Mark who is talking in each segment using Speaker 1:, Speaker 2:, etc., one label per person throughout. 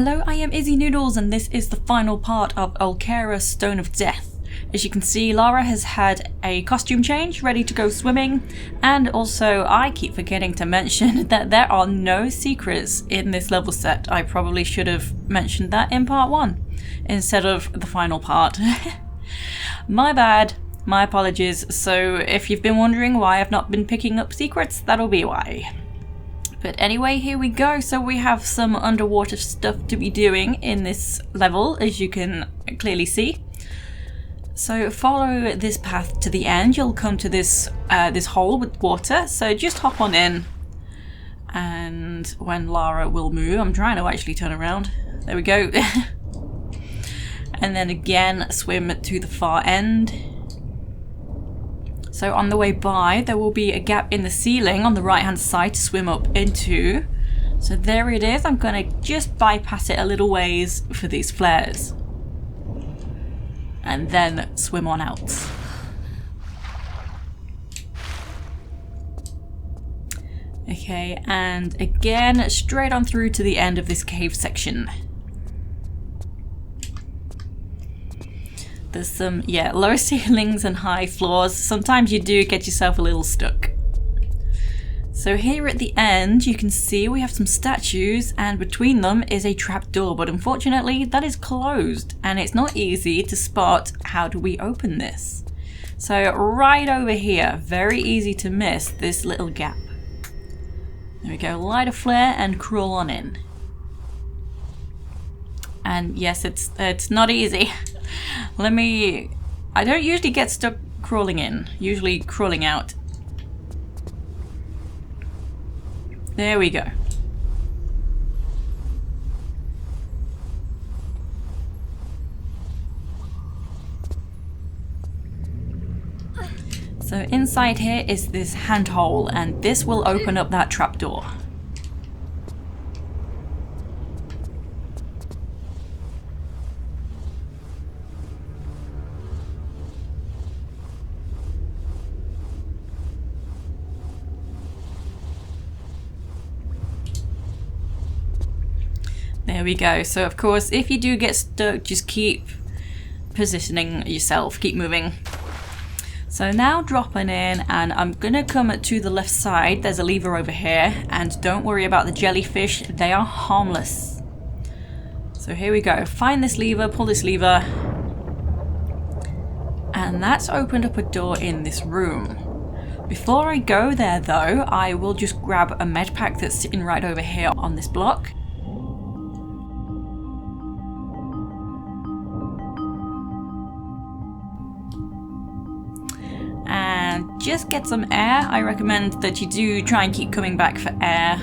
Speaker 1: Hello, I am Izzy Noodles and this is the final part of Olkaira Stone of Death. As you can see, Lara has had a costume change, ready to go swimming, and also I keep forgetting to mention that there are no secrets in this level set. I probably should have mentioned that in part 1 instead of the final part. My bad, my apologies. So if you've been wondering why I've not been picking up secrets, that'll be why. But anyway, here we go. So we have some underwater stuff to be doing in this level, as you can clearly see. So follow this path to the end. You'll come to this this hole with water. So just hop on in. And when Lara will move, I'm trying to actually turn around. There we go. And then again, swim to the far end. So on the way by, there will be a gap in the ceiling on the right hand side to swim up into. So there it is. I'm going to just bypass it a little ways for these flares. And then swim on out. Okay, and again, straight on through to the end of this cave section. There's some, low ceilings and high floors. Sometimes you do get yourself a little stuck. So here at the end, you can see we have some statues and between them is a trapdoor, but unfortunately that is closed and it's not easy to spot how do we open this. So right over here, very easy to miss this little gap. There we go, light a flare and crawl on in. And yes, it's not easy. I don't usually get stuck crawling in, usually crawling out. There we go. So inside here is this handhole and this will open up that trapdoor. There we go. So of course, if you do get stuck, just keep positioning yourself, keep moving. So now dropping in, and I'm gonna come to the left side. There's a lever over here, and don't worry about the jellyfish, they are harmless. So here we go. Find this lever, pull this lever, and that's opened up a door in this room. Before I go there though, I will just grab a medpack that's sitting right over here on this block. And just get some air. I recommend that you do try and keep coming back for air.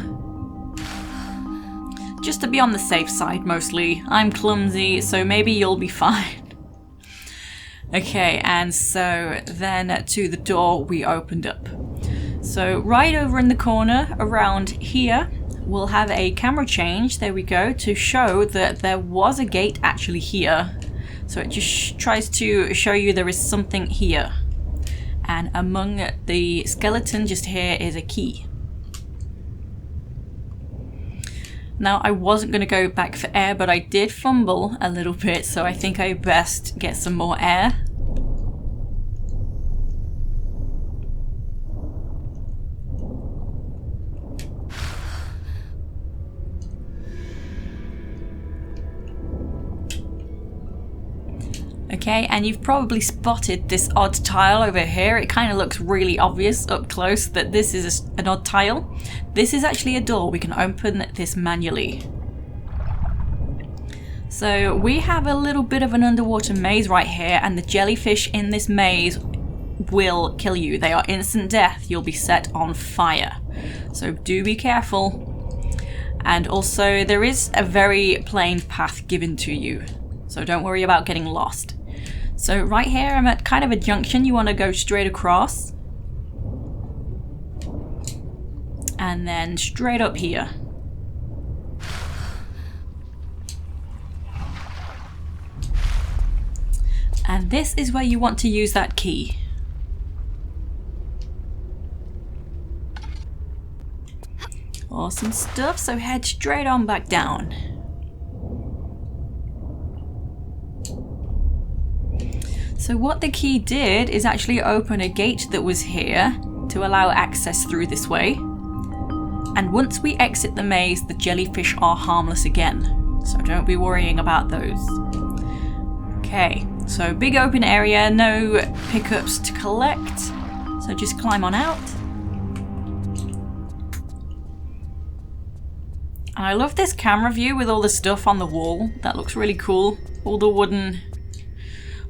Speaker 1: Just to be on the safe side mostly. I'm clumsy, so maybe you'll be fine. Okay, and so then to the door we opened up. So right over in the corner around here, we'll have a camera change, there we go, to show that there was a gate actually here. So it just tries to show you there is something here. And among the skeleton just here is a key. Now I wasn't going to go back for air, but I did fumble a little bit, so I think I best get some more air. Okay, and you've probably spotted this odd tile over here. It kind of looks really obvious up close that this is an odd tile. This is actually a door. We can open this manually. So we have a little bit of an underwater maze right here, and the jellyfish in this maze will kill you. They are instant death. You'll be set on fire. So do be careful. And also there is a very plain path given to you. So don't worry about getting lost. So right here, I'm at kind of a junction. You want to go straight across. And then straight up here. And this is where you want to use that key. Awesome stuff, so head straight on back down. So what the key did is actually open a gate that was here to allow access through this way. And once we exit the maze, the jellyfish are harmless again. So don't be worrying about those. Okay, so big open area, no pickups to collect. So just climb on out. And I love this camera view with all the stuff on the wall. That looks really cool. All the wooden...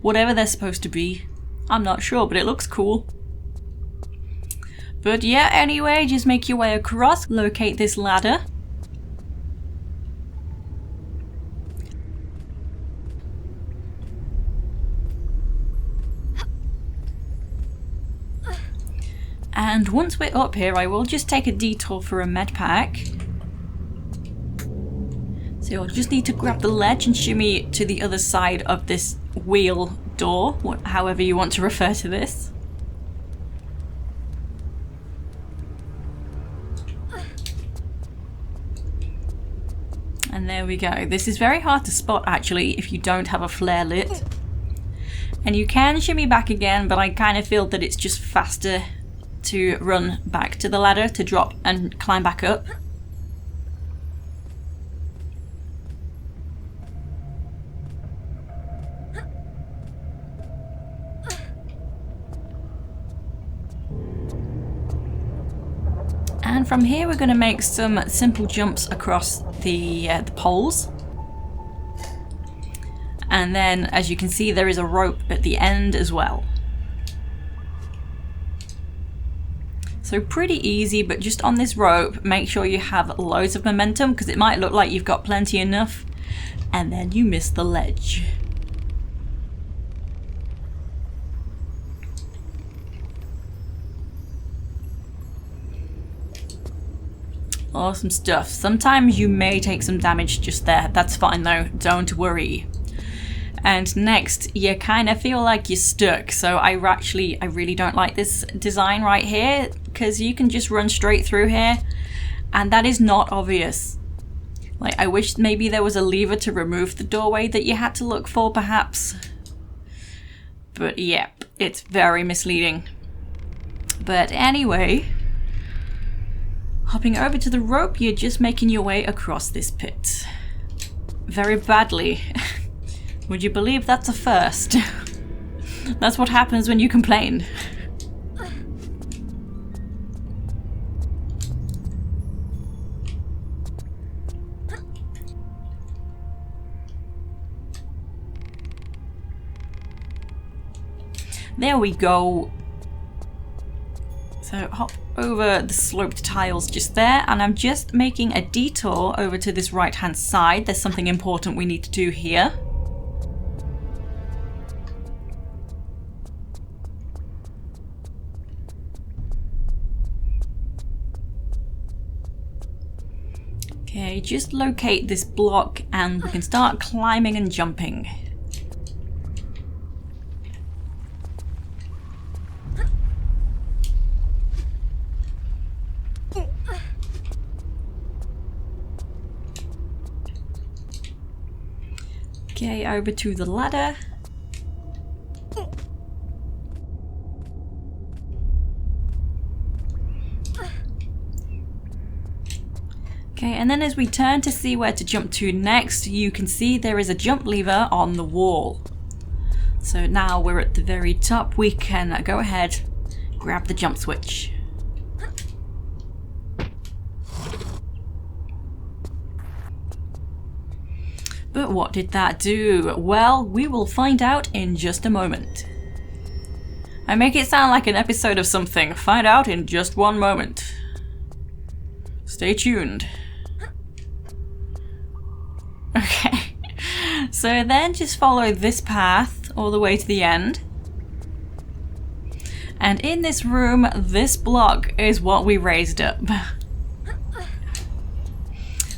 Speaker 1: whatever they're supposed to be. I'm not sure, but it looks cool. But yeah, anyway, just make your way across, locate this ladder. And once we're up here, I will just take a detour for a Medpack. So you'll just need to grab the ledge and shimmy to the other side of this wheel door, however you want to refer to this. And there we go. This is very hard to spot actually if you don't have a flare lit. And you can shimmy back again, but I kind of feel that it's just faster to run back to the ladder to drop and climb back up. And from here we're going to make some simple jumps across the poles. And then, as you can see, there is a rope at the end as well. So pretty easy, but just on this rope, make sure you have loads of momentum because it might look like you've got plenty enough and then you miss the ledge. Awesome stuff. Sometimes you may take some damage just there. That's fine though, don't worry. And next, you kind of feel like you're stuck. So I really don't like this design right here because you can just run straight through here and that is not obvious. Like, I wish maybe there was a lever to remove the doorway that you had to look for perhaps. But yeah, it's very misleading. But anyway, hopping over to the rope, you're just making your way across this pit. Very badly. Would you believe that's a first? That's what happens when you complain. There we go. So hop over the sloped tiles just there, and I'm just making a detour over to this right hand side. There's something important we need to do here. Okay, just locate this block and we can start climbing and jumping. Okay, over to the ladder. Okay, and then as we turn to see where to jump to next, you can see there is a jump lever on the wall. So now we're at the very top, we can go ahead, grab the jump switch. But what did that do? Well, we will find out in just a moment. I make it sound like an episode of something. Find out in just one moment. Stay tuned. Okay, so then just follow this path all the way to the end. And in this room, this block is what we raised up.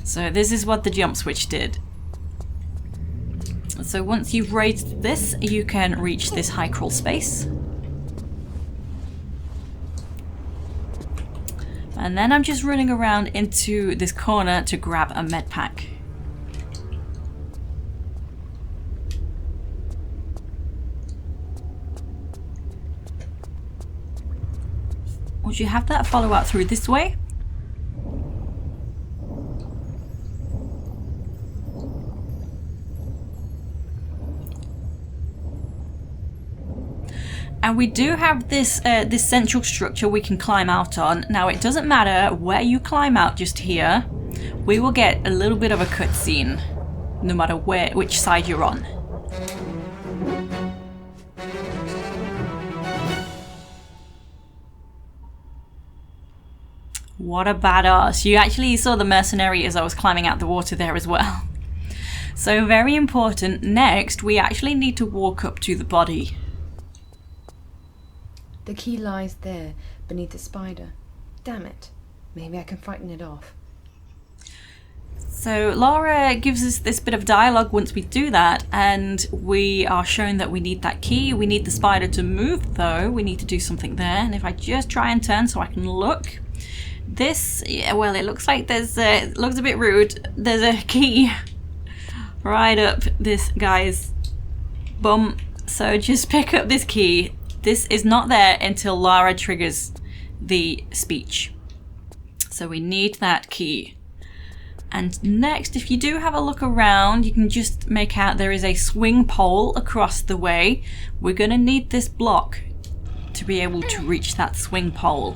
Speaker 1: So this is what the jump switch did. So once you've raised this, you can reach this high crawl space. And then I'm just running around into this corner to grab a Medpack. once you have that, follow out through this way. And we do have this this central structure we can climb out on. Now it doesn't matter where you climb out just here, we will get a little bit of a cutscene no matter which side you're on. What a badass. You actually saw the mercenary as I was climbing out the water there as well. So very important, next we actually need to walk up to the body.
Speaker 2: The key lies there, beneath the spider. Damn it. Maybe I can frighten it off.
Speaker 1: So Lara gives us this bit of dialogue once we do that, and we are shown that we need that key. We need the spider to move though. We need to do something there. And if I just try and turn so I can look, this, yeah, well, it looks like there's it looks a bit rude. There's a key right up this guy's bum. So just pick up this key. This is not there until Lara triggers the speech. So we need that key. And next, if you do have a look around, you can just make out there is a swing pole across the way. We're going to need this block to be able to reach that swing pole.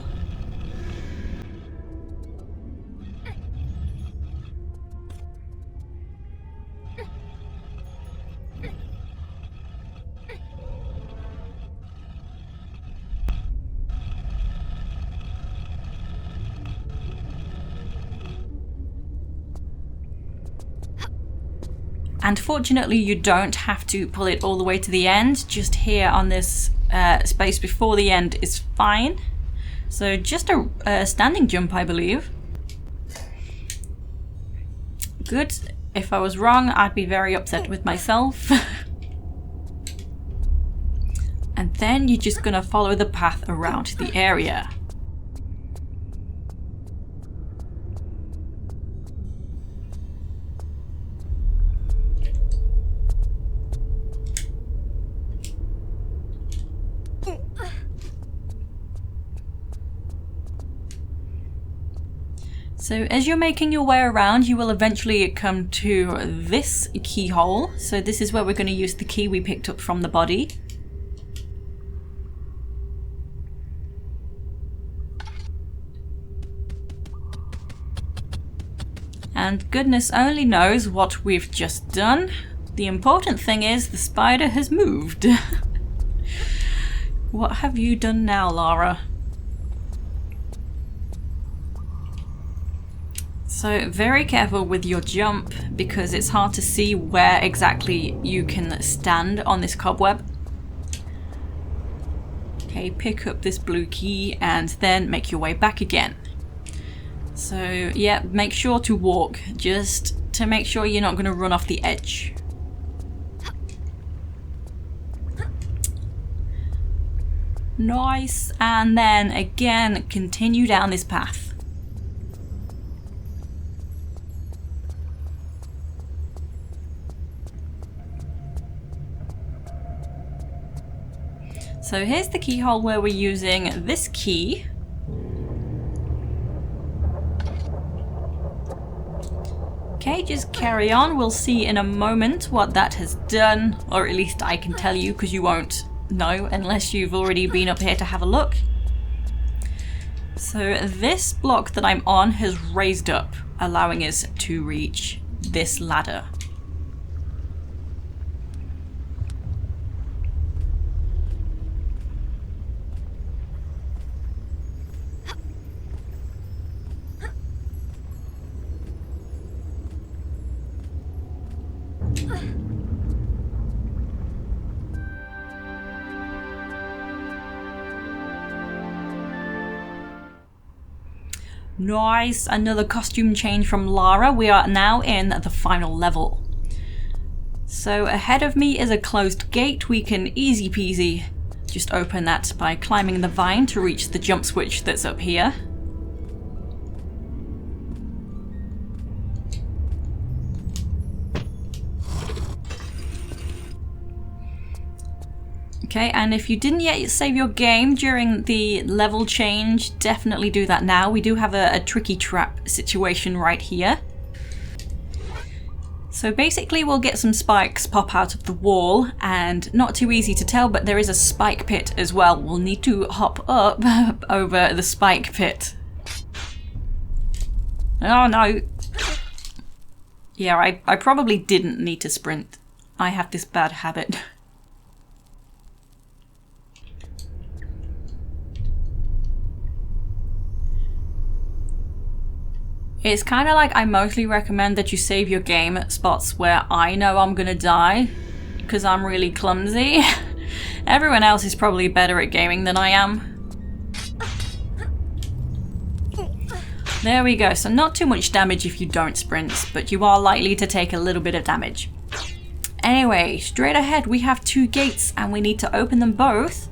Speaker 1: And fortunately you don't have to pull it all the way to the end, just here on this space before the end is fine. So just a standing jump, I believe. Good. If I was wrong, I'd be very upset with myself. And then you're just gonna follow the path around the area. So as you're making your way around, you will eventually come to this keyhole. So this is where we're going to use the key we picked up from the body. And goodness only knows what we've just done. The important thing is the spider has moved. What have you done now, Lara? So very careful with your jump because it's hard to see where exactly you can stand on this cobweb. Okay, pick up this blue key and then make your way back again. So yeah, make sure to walk just to make sure you're not going to run off the edge. Nice, and then again continue down this path. So here's the keyhole where we're using this key. Okay, just carry on. We'll see in a moment what that has done, or at least I can tell you because you won't know unless you've already been up here to have a look. So this block that I'm on has raised up, allowing us to reach this ladder. Nice, another costume change from Lara. We are now in the final level. So ahead of me is a closed gate. We can easy peasy just open that by climbing the vine to reach the jump switch that's up here. Okay, and if you didn't yet save your game during the level change, definitely do that now. We do have a tricky trap situation right here. So basically we'll get some spikes pop out of the wall, and not too easy to tell, but there is a spike pit as well. We'll need to hop up over the spike pit. Oh no! Yeah, I probably didn't need to sprint. I have this bad habit. It's kind of like I mostly recommend that you save your game at spots where I know I'm gonna die, because I'm really clumsy. Everyone else is probably better at gaming than I am. There we go, so not too much damage if you don't sprint, but you are likely to take a little bit of damage. Anyway, straight ahead we have 2 gates and we need to open them both.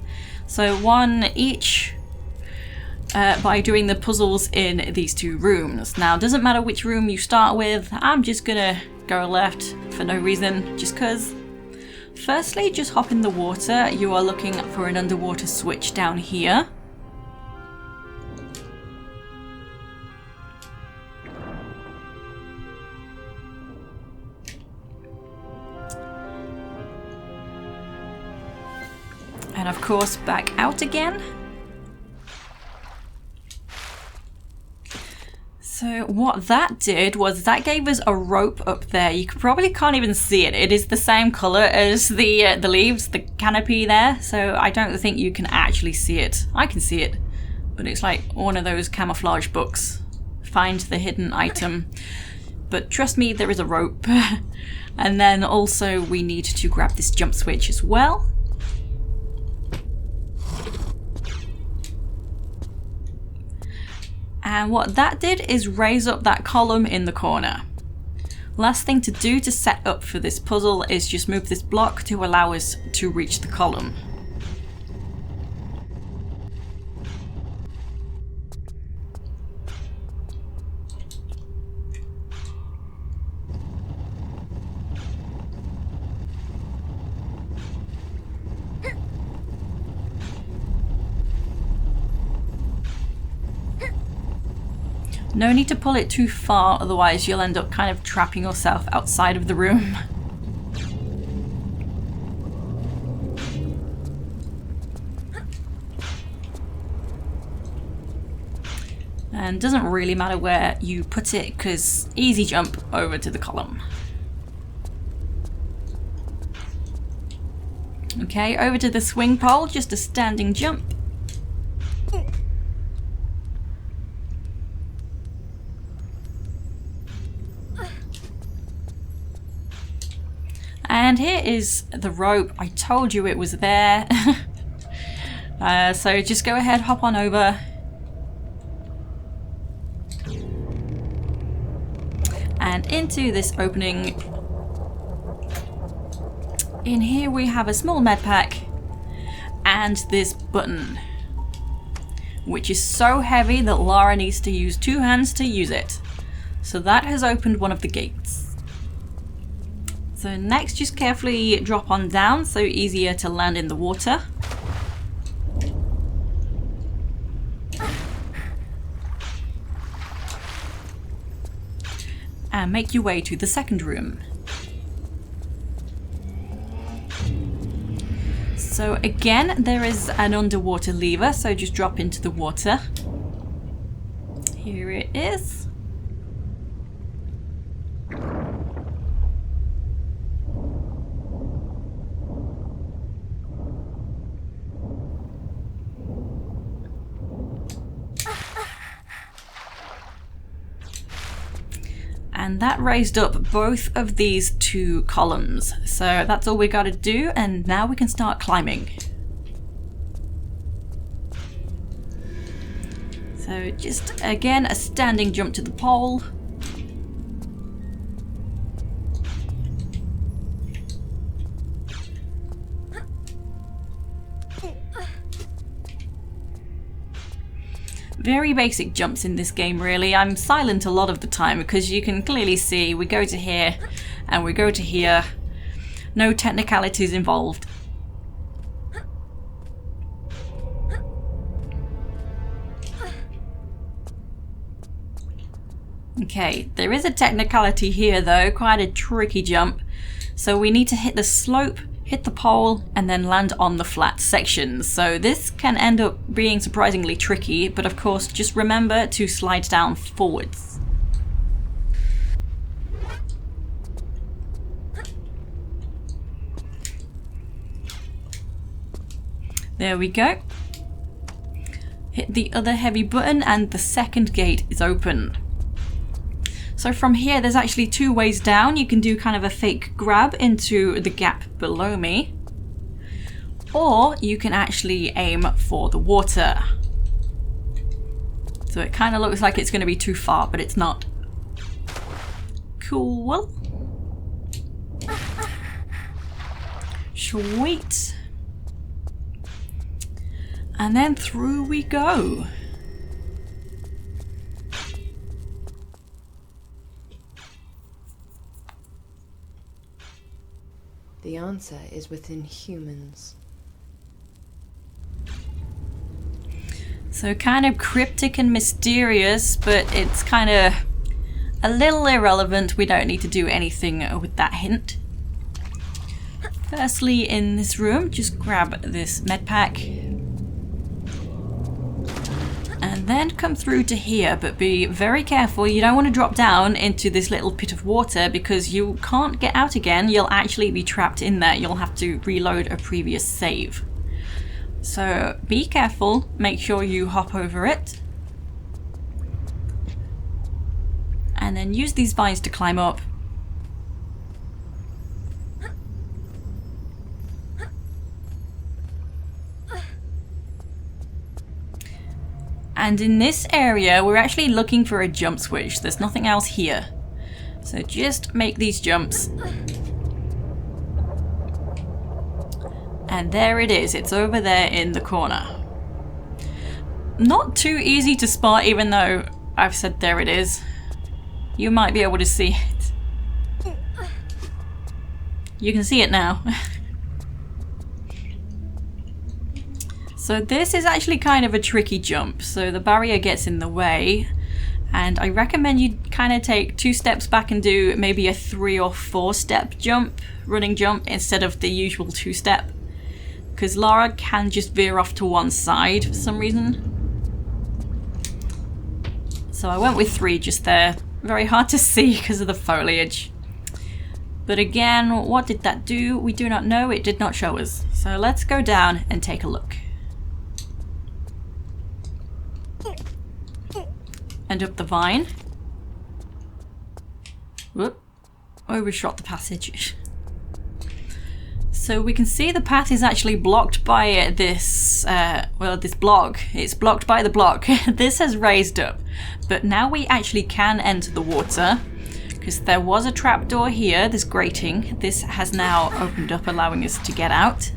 Speaker 1: So one each. By doing the puzzles in these 2 rooms. Now, it doesn't matter which room you start with, I'm just gonna go left for no reason, just cause. Firstly, just hop in the water. You are looking for an underwater switch down here. And of course, back out again. So what that did was that gave us a rope up there. You probably can't even see it. It is the same color as the leaves, the canopy there. So I don't think you can actually see it. I can see it, but it's like one of those camouflage books. Find the hidden item. But trust me, there is a rope. And then also we need to grab this jump switch as well. And what that did is raise up that column in the corner. Last thing to do to set up for this puzzle is just move this block to allow us to reach the column. No need to pull it too far, otherwise you'll end up kind of trapping yourself outside of the room. And it doesn't really matter where you put it, because easy jump over to the column. Okay, over to the swing pole, just a standing jump. And here is the rope. I told you it was there. So just go ahead, hop on over. And into this opening. In here we have a small medpack and this button, which is so heavy that Lara needs to use 2 hands to use it. So that has opened one of the gates. So next, just carefully drop on down, so easier to land in the water. And make your way to the second room. So again, there is an underwater lever, so just drop into the water. Here it is. And that raised up both of these 2 columns. So that's all we got to do, and now we can start climbing. So just again a standing jump to the pole. Very basic jumps in this game, really. I'm silent a lot of the time because you can clearly see we go to here and we go to here. No technicalities involved. Okay, there is a technicality here though, quite a tricky jump. So we need to hit the slope, hit the pole, and then land on the flat sections. So this can end up being surprisingly tricky, but of course just remember to slide down forwards. There we go. Hit the other heavy button and the second gate is open. So from here there's actually two ways down. You can do kind of a fake grab into the gap below me, or you can actually aim for the water. So it kind of looks like it's going to be too far, but it's not. Cool. Sweet. And then through we go.
Speaker 2: The answer is within humans.
Speaker 1: So kind of cryptic and mysterious, but it's kind of a little irrelevant. We don't need to do anything with that hint. Firstly, in this room, just grab this medpack. And then come through to here, but be very careful. You don't want to drop down into this little pit of water because you can't get out again. You'll actually be trapped in there. You'll have to reload a previous save. So be careful. Make sure you hop over it. And then use these vines to climb up. And in this area, we're actually looking for a jump switch. There's nothing else here. So just make these jumps. And there it is. It's over there in the corner. Not too easy to spot, even though I've said there it is. You might be able to see it. You can see it now. So this is actually kind of a tricky jump. So the barrier gets in the way, and I recommend you kind of take 2 steps back and do maybe a 3 or 4 step jump, running jump, instead of the usual 2 step. Because Lara can just veer off to one side for some reason. So I went with 3 just there. Very hard to see because of the foliage. But again, what did that do? We do not know. It did not show us. So let's go down and take a look. And up the vine. Whoop. Overshot the passage. So we can see the path is actually blocked by this, this block. It's blocked by the block. This has raised up. But now we actually can enter the water. Because there was a trapdoor here, this grating. This has now opened up, allowing us to get out.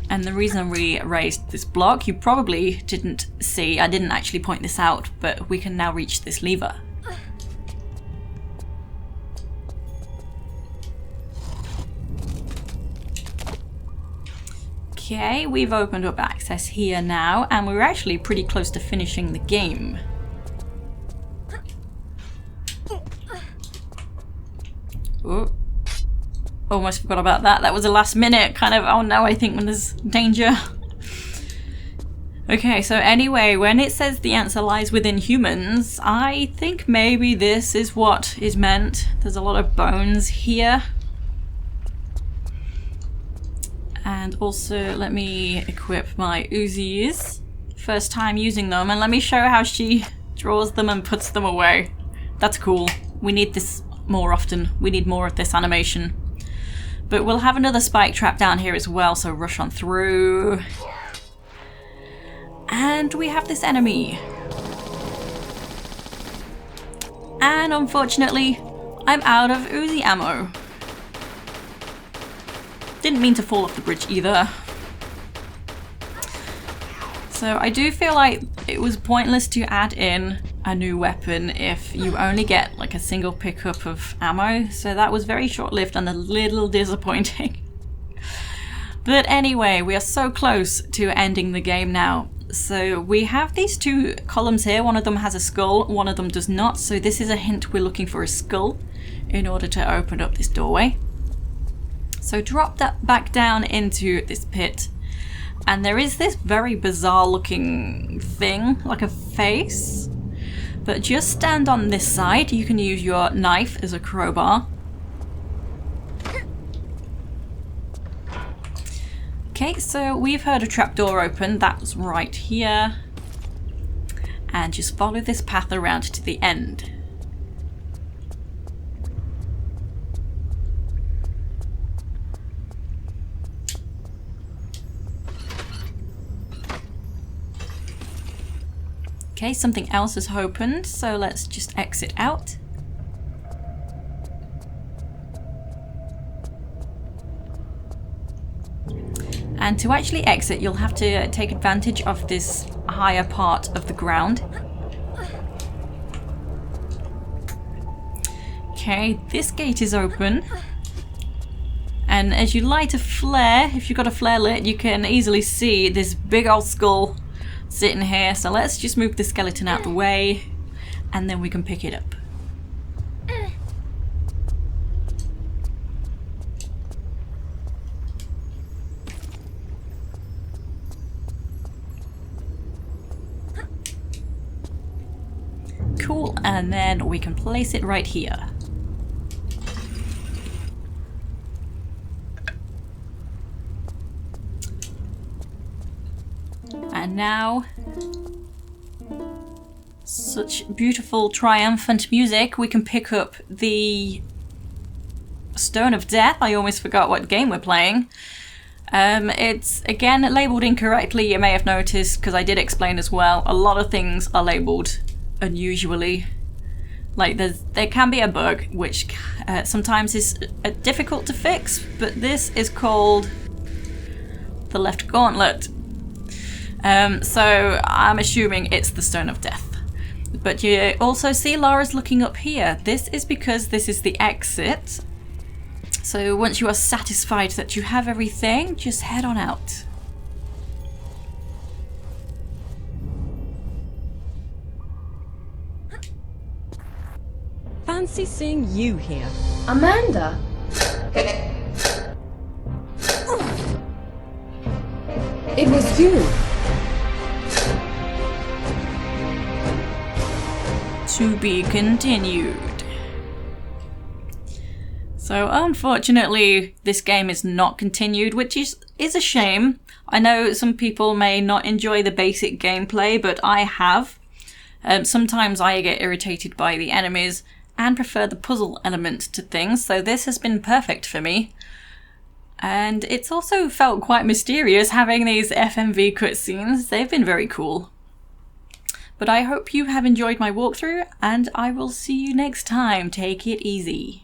Speaker 1: And the reason we raised this block, you probably didn't see, I didn't actually point this out, but we can now reach this lever. Okay, we've opened up access here now, and we're actually pretty close to finishing the game. Oh. Almost forgot about that. That was a last minute kind of, oh no, I think when there's danger. Okay, so anyway, when it says the answer lies within humans, I think maybe this is what is meant. There's a lot of bones here. And also, let me equip my Uzis. First time using them, and let me show how she draws them and puts them away. That's cool. We need this more often. We need more of this animation. But we'll have another spike trap down here as well, so rush on through. And we have this enemy. And unfortunately, I'm out of Uzi ammo. Didn't mean to fall off the bridge either. So I do feel like it was pointless to add in a new weapon if you only get like a single pickup of ammo. So that was very short-lived and a little disappointing. But anyway, we are so close to ending the game now. So we have these two columns here. One of them has a skull, one of them does not. So this is a hint we're looking for a skull in order to open up this doorway. So drop that back down into this pit. And there is this very bizarre looking thing, like a face. But just stand on this side. You can use your knife as a crowbar. Okay, so we've heard a trapdoor open. That's right here. And just follow this path around to the end. Okay, something else has opened, so let's just exit out. And to actually exit, you'll have to take advantage of this higher part of the ground. Okay, this gate is open. And as you light a flare, if you've got a flare lit, you can easily see this big old skull sitting here. So let's just move the skeleton out the way, and then we can pick it up. Cool, and then we can place it right here. And now, such beautiful triumphant music, we can pick up the Stone of Death. I almost forgot what game we're playing. It's again labelled incorrectly, you may have noticed, because I did explain as well. A lot of things are labelled unusually. Like there can be a bug, which sometimes is difficult to fix, but this is called the left gauntlet. So I'm assuming it's the Stone of Death. But you also see Lara's looking up here. This is because this is the exit. So once you are satisfied that you have everything, just head on out.
Speaker 3: Fancy seeing you here.
Speaker 2: Amanda? It was you.
Speaker 1: To be continued. So unfortunately, this game is not continued, which is a shame. I know some people may not enjoy the basic gameplay, but I have. Sometimes I get irritated by the enemies and prefer the puzzle element to things, so this has been perfect for me. And it's also felt quite mysterious having these FMV cutscenes. They've been very cool. But I hope you have enjoyed my walkthrough, and I will see you next time. Take it easy.